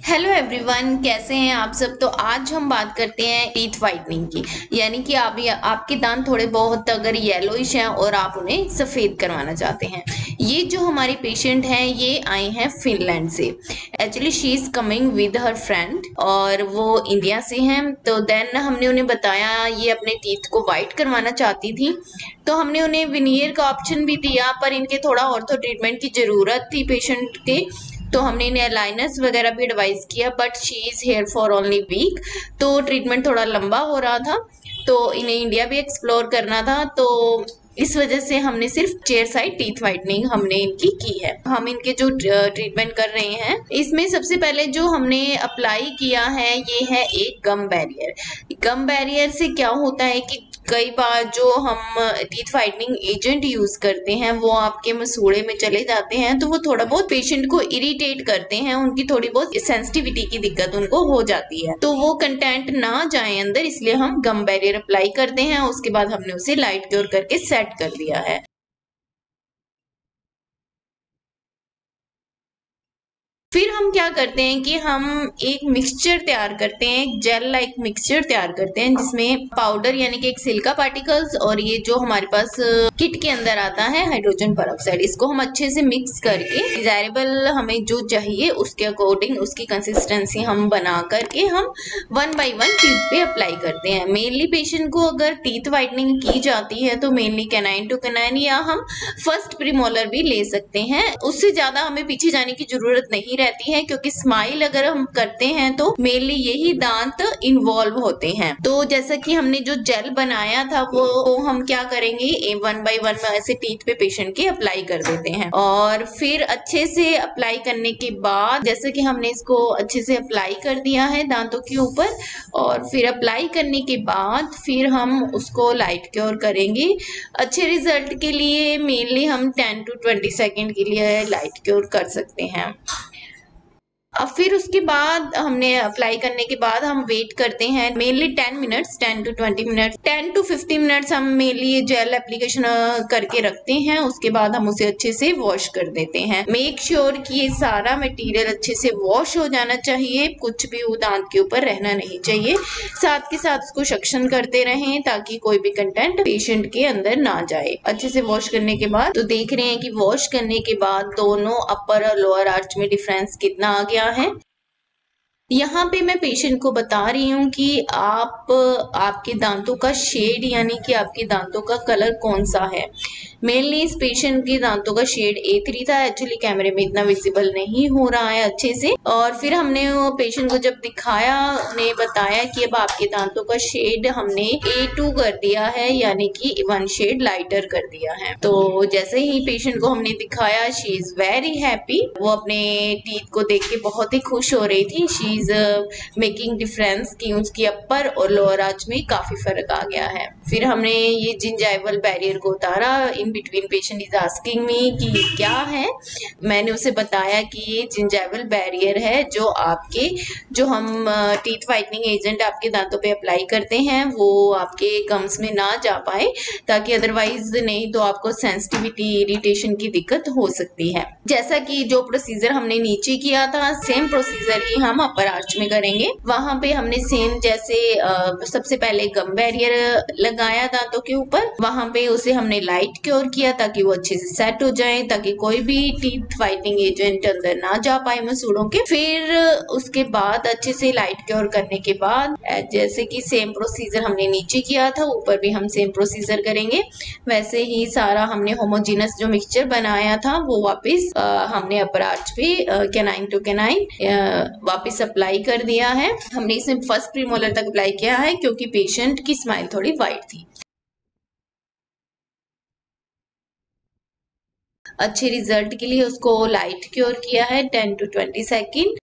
Hello everyone, कैसे हैं आप सब। तो आज हम बात करते हैं टीथ वाइटनिंग की। यानी कि आपके दांत थोड़े बहुत अगर येलोइश हैं और आप उन्हें सफ़ेद करवाना चाहते हैं। ये जो हमारी पेशेंट हैं ये आई हैं फिनलैंड से। Actually she is coming with her friend और वो इंडिया से हैं। तो देन हमने उन्हें बताया ये अपने टीथ को वाइट करवाना चाहती थी। तो हमने उन्हें विनियर का ऑप्शन भी दिया, पर इनके थोड़ा ऑर्थो ट्रीटमेंट की ज़रूरत थी पेशेंट के। तो हमने इन्हें अलाइनर्स वगैरह भी एडवाइस किया, but she is here for only week. तो ट्रीटमेंट थोड़ा लंबा हो रहा था, तो इन्हें इंडिया भी एक्सप्लोर करना था। तो इस वजह से हमने सिर्फ चेयर साइड टीथ वाइटनिंग हमने इनकी की है। हम इनके जो ट्रीटमेंट कर रहे हैं इसमें सबसे पहले जो हमने अप्लाई किया है ये है एक गम बैरियर। गम बैरियर से क्या होता है कि कई बार जो हम टीथ वाइटनिंग एजेंट यूज करते हैं वो आपके मसूड़े में चले जाते हैं, तो वो थोड़ा बहुत पेशेंट को इरिटेट करते हैं, उनकी थोड़ी बहुत सेंसिटिविटी की दिक्कत उनको हो जाती है। तो वो कंटेंट ना जाए अंदर, इसलिए हम गम बैरियर अप्लाई करते हैं। उसके बाद हमने उसे लाइट क्योर करके सेट कर दिया है। फिर हम क्या करते हैं कि हम एक मिक्सचर तैयार करते हैं, एक जेल लाइक मिक्सचर तैयार करते हैं जिसमें पाउडर यानी कि एक सिलिका पार्टिकल्स और ये जो हमारे पास किट के अंदर आता है हाइड्रोजन पेरोक्साइड, इसको हम अच्छे से मिक्स करके डिजायरेबल हमें जो चाहिए उसके अकॉर्डिंग उसकी कंसिस्टेंसी हम बना करके हम 1 बाई 1 टीथ पे अप्लाई करते हैं। मेनली पेशेंट को अगर टीथ वाइटनिंग की जाती है तो मेनली कैनाइन टू कैनाइन या हम फर्स्ट प्रीमोलर भी ले सकते हैं। उससे ज्यादा हमें पीछे जाने की जरूरत नहीं रहती है, क्योंकि स्माइल अगर हम करते हैं तो मेनली यही दांत इन्वॉल्व होते हैं। तो जैसा कि हमने जो जेल बनाया था वो हम क्या करेंगे 1 बाई 1 में ऐसे टीथ पे पेशेंट के अप्लाई कर देते हैं। और फिर अच्छे से अप्लाई करने के बाद जैसे कि हमने इसको अच्छे से अप्लाई कर दिया है दांतों के ऊपर, और फिर अप्लाई करने के बाद फिर हम उसको लाइट क्योर करेंगे। अच्छे रिजल्ट के लिए मेनली हम 10 टू 20 सेकेंड के लिए लाइट क्योर कर सकते हैं। अब फिर उसके बाद हमने अप्लाई करने के बाद हम वेट करते हैं mainly 10 minutes, 10 to 20 minutes, 10 to 15 minutes हम मेनली ये जेल एप्लीकेशन करके रखते हैं। उसके बाद हम उसे अच्छे से वॉश कर देते हैं। मेक श्योर कि ये सारा मटेरियल अच्छे से वॉश हो जाना चाहिए, कुछ भी वो दांत के ऊपर रहना नहीं चाहिए। साथ के साथ उसको सक्शन करते रहें ताकि कोई भी कंटेंट पेशेंट के अंदर ना जाए। अच्छे से वॉश करने के बाद तो देख रहे हैं कि वॉश करने के बाद दोनों अपर और लोअर आर्च में डिफरेंस कितना आ गया है। यहाँ पे मैं पेशेंट को बता रही हूँ कि आपके दांतों का शेड यानी कि आपके दांतों का कलर कौन सा है। मेनली इस पेशेंट के दांतों का शेड A3 था। एक्चुअली कैमरे में इतना विजिबल नहीं हो रहा है अच्छे से। और फिर हमने वो पेशेंट को जब दिखाया उन्हें बताया कि अब आपके दांतों का शेड हमने A2 कर दिया है, यानी कि 1 शेड लाइटर कर दिया है। तो जैसे ही पेशेंट को हमने दिखाया शी इज वेरी हैप्पी। वो अपने टीथ को देख के बहुत ही खुश हो रही थी। शी इज मेकिंग डिफरेंस कि उसकी अपर और लोअर आर्च में काफी फर्क आ गया है। फिर हमने ये जिंजाइवल बैरियर को उतारा। In between patient is asking me कि क्या है। मैंने उसे बताया कि ये जिंजाइवल बैरियर है जो आपके जो हम टीथ वाइटनिंग एजेंट आपके दांतों पे अप्लाई करते हैं वो आपके गम्स में ना जा पाए, ताकि अदरवाइज नहीं तो आपको सेंसिटिविटी इरिटेशन की दिक्कत हो सकती है। जैसा कि जो प्रोसीजर हमने नीचे किया था सेम प्रोसीजर ही हम अपर आर्च में करेंगे। वहां पे हमने सेम जैसे सबसे पहले गम बैरियर लगाया दांतों के ऊपर, वहां पे उसे हमने लाइट क्योर किया ताकि वो अच्छे से सेट हो जाए, ताकि कोई भी टीथ वाइटनिंग एजेंट अंदर ना जा पाए मसूड़ों के। फिर उसके बाद अच्छे से लाइट क्योर करने के बाद जैसे कि सेम प्रोसीजर हमने नीचे किया था ऊपर भी हम सेम प्रोसीजर करेंगे। वैसे ही सारा हमने होमोजीनस जो मिक्सचर बनाया था वो वापस हमने अपर आर्च पे कैनाइन टू कैनाइन वापस अप्लाई कर दिया है। हमने इसे फर्स्ट प्रीमोलर तक अप्लाई किया है क्योंकि पेशेंट की स्माइल थोड़ी वाइट थी। अच्छे रिजल्ट के लिए उसको लाइट क्योर किया है 10 टू 20 सेकेंड।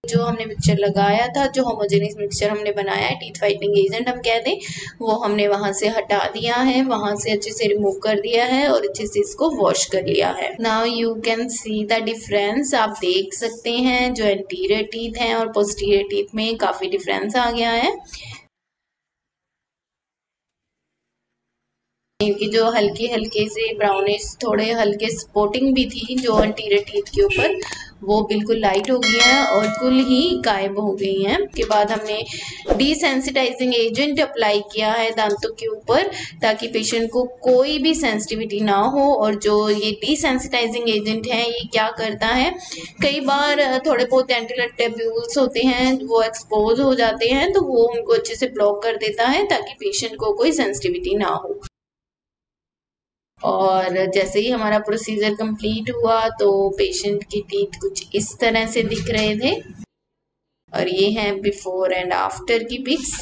जो हमने मिक्सचर लगाया था, जो होमोजेनियस मिक्सचर हमने बनाया है टीथ वाइटनिंग एजेंट हम कहते हैं, वो हमने वहां से हटा दिया है, वहां से अच्छे से रिमूव कर दिया है और अच्छे से इसको वॉश कर लिया है। Now you can see the difference. आप देख सकते हैं जो एंटीरियर टीथ हैं और पोस्टीरियर टीथ में काफी डिफरेंस आ गया है। इनकी जो हल्के हल्के से ब्राउनिश थोड़े हल्के स्पॉटिंग भी थी जो एंटीरियर टीथ के ऊपर, वो बिल्कुल लाइट हो गई है और कुल ही गायब हो गई हैं। उसके बाद हमने डिसेंसिटाइजिंग एजेंट अप्लाई किया है दांतों के ऊपर ताकि पेशेंट को कोई भी सेंसिटिविटी ना हो। और जो ये डिसेंसिटाइजिंग एजेंट है ये क्या करता है, कई बार थोड़े बहुत एंटीलर टेब्यूल्स होते हैं वो एक्सपोज हो जाते हैं तो वो उनको अच्छे से ब्लॉक कर देता है ताकि पेशेंट को कोई सेंसिटिविटी ना हो। और जैसे ही हमारा प्रोसीजर कंप्लीट हुआ तो पेशेंट की टीथ कुछ इस तरह से दिख रहे थे और ये हैं बिफोर एंड आफ्टर की पिक्स।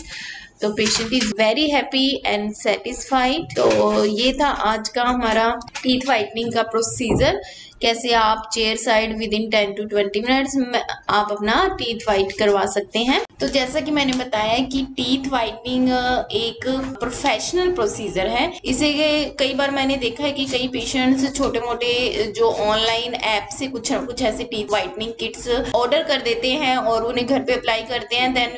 तो patient is very happy and satisfied. तो ये था आज का हमारा टीथ वाइटनिंग का प्रोसीजर, कैसे आप chair side with in 10 to 20 minutes आप अपना टीथ वाइट करवा सकते हैं। तो जैसा कि मैंने बताया कि टीथ वाइटनिंग एक प्रोफेशनल प्रोसीजर है। इसे कई बार मैंने देखा है कि कई पेशेंट्स छोटे मोटे जो ऑनलाइन ऐप से कुछ ना कुछ ऐसे टीथ वाइटनिंग किट्स ऑर्डर कर देते हैं और उन्हें घर पे अप्लाई करते हैं। देन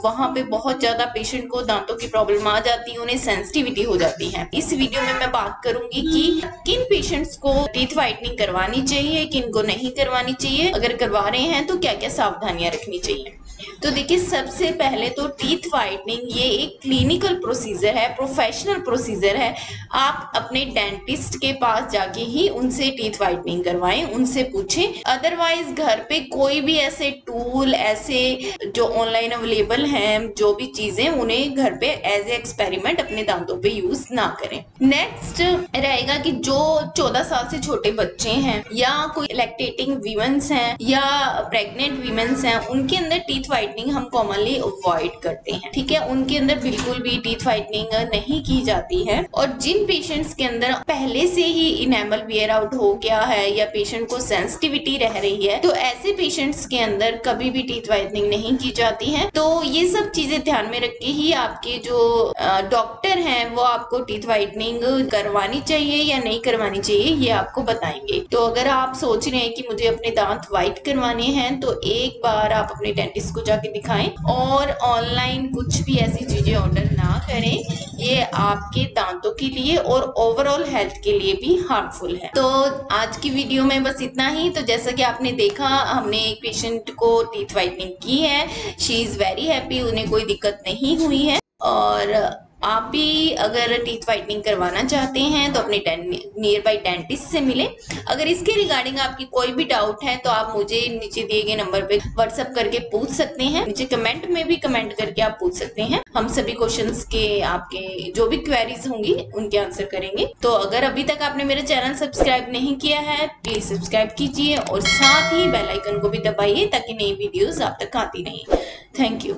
वहां पे बहुत ज्यादा पेशेंट को दांतों की प्रॉब्लम आ जाती है, उन्हें सेंसिटिविटी हो जाती है। इस वीडियो में मैं बात करूंगी कि किन पेशेंट्स को टीथ वाइटनिंग करवानी चाहिए, किन को नहीं करवानी चाहिए, अगर करवा रहे हैं तो क्या क्या सावधानियां रखनी चाहिए। तो देखिए, सबसे पहले तो टीथ वाइटनिंग ये एक क्लिनिकल प्रोसीजर है, प्रोफेशनल प्रोसीजर है। आप अपने डेंटिस्ट के पास जाके ही उनसे टीथ वाइटनिंग करवाएं, उनसे पूछें। अदरवाइज घर पे कोई भी ऐसे टूल, ऐसे जो ऑनलाइन अवेलेबल हैं, जो भी चीजें, उन्हें घर पे एज ए एक्सपेरिमेंट अपने दांतों पे यूज ना करें। नेक्स्ट रहेगा कि जो 14 साल से छोटे बच्चे हैं या कोई लैक्टेटिंग वीमेंस हैं या प्रेग्नेंट वीमेंस हैं, उनके अंदर टीथ वाइटनिंग हम कॉमनली अवॉइड करते हैं। ठीक है, उनके अंदर बिल्कुल भी टीथ वाइटनिंग नहीं की जाती है। और जिन पेशेंट्स के अंदर पहले से ही इनेमल वियर आउट हो गया है या पेशेंट को सेंसिटिविटी रह रही है, तो ऐसे पेशेंट्स के अंदर कभी भी टीथ वाइटनिंग नहीं की जाती है। तो ये सब चीजें ध्यान में रख के ही आपके जो डॉक्टर हैं वो आपको टीथ वाइटनिंग करवानी चाहिए या नहीं करवानी चाहिए ये आपको बताएंगे। तो अगर आप सोच रहे हैं कि मुझे अपने दांत वाइट करवाने हैं तो एक बार आप अपने डेंटिस्ट को जाके दिखाएं और ऑनलाइन कुछ भी ऐसी चीजें ऑर्डर ना करें, ये आपके दांतों के लिए और ओवरऑल हेल्थ के लिए भी हार्मफुल है। तो आज की वीडियो में बस इतना ही। तो जैसा कि आपने देखा, हमने एक पेशेंट को टीथ वाइटनिंग की है, शी इज वेरी हैप्पी, उन्हें कोई दिक्कत नहीं हुई है। और आप भी अगर टीथ वाइटनिंग करवाना चाहते हैं तो अपने नियर बाई डेंटिस्ट से मिलें। अगर इसके रिगार्डिंग आपकी कोई भी डाउट है तो आप मुझे नीचे दिए गए नंबर पे व्हाट्सएप करके पूछ सकते हैं, नीचे कमेंट में भी कमेंट करके आप पूछ सकते हैं। हम सभी क्वेश्चंस के, आपके जो भी क्वेरीज होंगी उनके आंसर करेंगे। तो अगर अभी तक आपने मेरा चैनल सब्सक्राइब नहीं किया है प्लीज सब्सक्राइब कीजिए और साथ ही बेल आइकन को भी दबाइए ताकि नई वीडियोस आप तक आती रहें। Thank you.